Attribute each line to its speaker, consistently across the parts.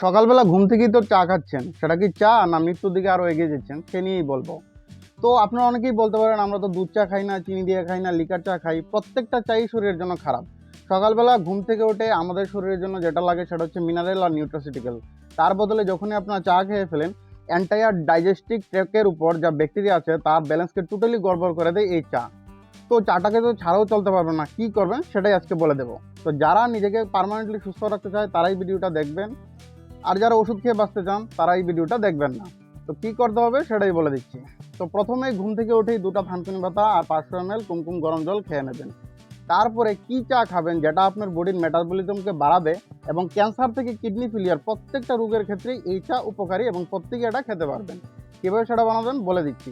Speaker 1: সকালবেলা ঘুম থেকেই তো চা খাচ্ছেন, সেটা কি চা না মৃত্যুর দিকে আরও এগিয়ে যাচ্ছেন সে নিয়েই বলবো। তো আপনারা অনেকেই বলতে পারেন আমরা তো দুধ চা খাই না, চিনি দিয়ে খাই না, লিকার চা খাই, প্রত্যেকটা চাই শরীরের জন্য খারাপ। সকালবেলা ঘুম থেকে উঠে আমাদের শরীরের জন্য যেটা লাগে সেটা হচ্ছে মিনারেল আর নিউট্রাসিটিক্যাল। তার বদলে যখনই আপনারা চা খেয়ে ফেলেন, এন্টায়ার ডাইজেস্টিভ ট্র্যাকের উপর যা ব্যাকটেরিয়া আছে তার ব্যালেন্সকে টোটালি গড়বড় করে দেয় এই চা। তো চাটাকে তো ছাড়াও চলতে পারবেন না, কী করবেন সেটাই আজকে বলে দেবো। তো যারা নিজেকে পার্মানেন্টলি সুস্থ রাখতে চায় তারাই ভিডিওটা দেখবেন, আর যারা ওষুধ খেয়ে বাঁচতে চান তারা এই ভিডিওটা দেখবেন না। তো কী করতে হবে সেটাই বলে দিচ্ছি। তো প্রথমে ঘুম থেকে উঠেই 2টা থানকুনি পাতা আর 500 ml কুমকুম গরম জল খেয়ে নেবেন। তারপরে কি চা খাবেন যেটা আপনার বডির মেটাবলিজমকে বাড়াবে এবং ক্যান্সার থেকে কিডনি ফেলিয়ার প্রত্যেকটা রোগের ক্ষেত্রেই এই চা উপকারী এবং প্রত্যেকে এটা খেতে পারবেন। কীভাবে সেটা বানাবেন বলে দিচ্ছি।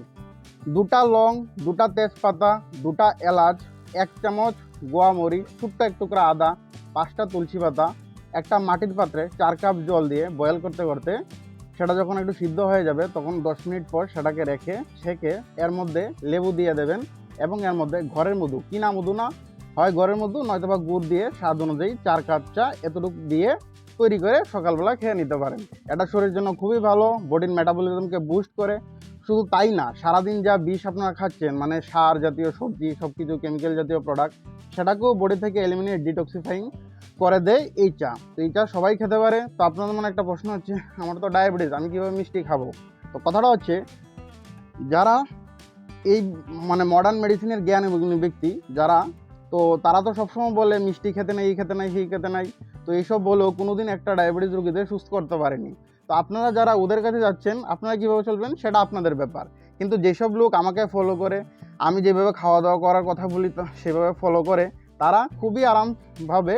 Speaker 1: 2টা লং, 2টা তেজপাতা, 2টা এলাচ, 1 চামচ গোয়ামরিচ, ছোট্ট এক টুকরা আদা, 5টা তুলসী পাতা, একটা মাটির পাত্রে 4 কাপ জল দিয়ে বয়েল করতে করতে সেটা যখন একটু সিদ্ধ হয়ে যাবে তখন 10 মিনিট পর সেটাকে রেখে ছেঁকে এর মধ্যে লেবু দিয়ে দেবেন এবং এর মধ্যে ঘরের মধু, কিনা মধু না, হয় ঘরের মধু নয়তোবা গুড় দিয়ে স্বাদ অনুযায়ী 4 কাপ চা এতটুকু দিয়ে তৈরি করে সকালবেলা খেয়ে নিতে পারেন। এটা শরীরের জন্য খুবই ভালো, বডির মেটাবলিজমকে বুস্ট করে। শুধু তাই না, সারাদিন যা বিষ আপনারা খাচ্ছেন মানে সার জাতীয় সবজি, সব কিছু কেমিক্যাল জাতীয় প্রোডাক্ট, সেটাকেও বডি থেকে এলিমিনেট ডিটক্সিফাইং করে দেয় এই চা। তো এই চা সবাই খেতে পারে। তো আপনাদের মনে একটা প্রশ্ন হচ্ছে আমার তো ডায়াবেটিস, আমি কীভাবে মিষ্টি খাবো? তো কথাটা হচ্ছে যারা এই মানে মডার্ন মেডিসিনের জ্ঞান এবং ব্যক্তি যারা, তো তারা তো সবসময় বলে মিষ্টি খেতে নেই, এই খেতে নাই, সেই খেতে নাই। তো এইসব বলেও কোনোদিন একটা ডায়াবেটিস রোগীদের সুস্থ করতে পারেনি। তো আপনারা যারা ওদের কাছে যাচ্ছেন আপনারা কীভাবে চলবেন সেটা আপনাদের ব্যাপার। কিন্তু যেসব লোক আমাকে ফলো করে, আমি যেভাবে খাওয়া দাওয়া করার কথা বলি তো সেভাবে ফলো করে, তারা খুবই আরামভাবে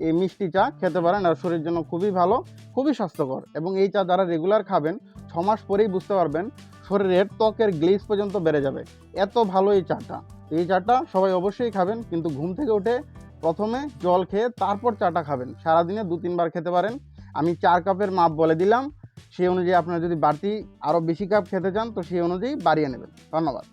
Speaker 1: এই মিষ্টি চা খেতে পারেন আর শরীরের জন্য খুবই ভালো, খুবই স্বাস্থ্যকর। এবং এই চা যারা রেগুলার খাবেন 6 মাস পরেই বুঝতে পারবেন শরীরের ত্বকের গ্লেজ পর্যন্ত বেড়ে যাবে, এত ভালো এই চাটা। এই চাটা সবাই অবশ্যই খাবেন, কিন্তু ঘুম থেকে উঠে প্রথমে জল খেয়ে তারপর চাটা খাবেন। সারাদিনে 2-3 বার খেতে পারেন। আমি 4 কাপের মাপ বলে দিলাম, সেই অনুযায়ী আপনারা যদি বাড়তি আরও বেশি কাপ খেতে চান তো সেই অনুযায়ী বাড়িয়ে নেবেন। ধন্যবাদ।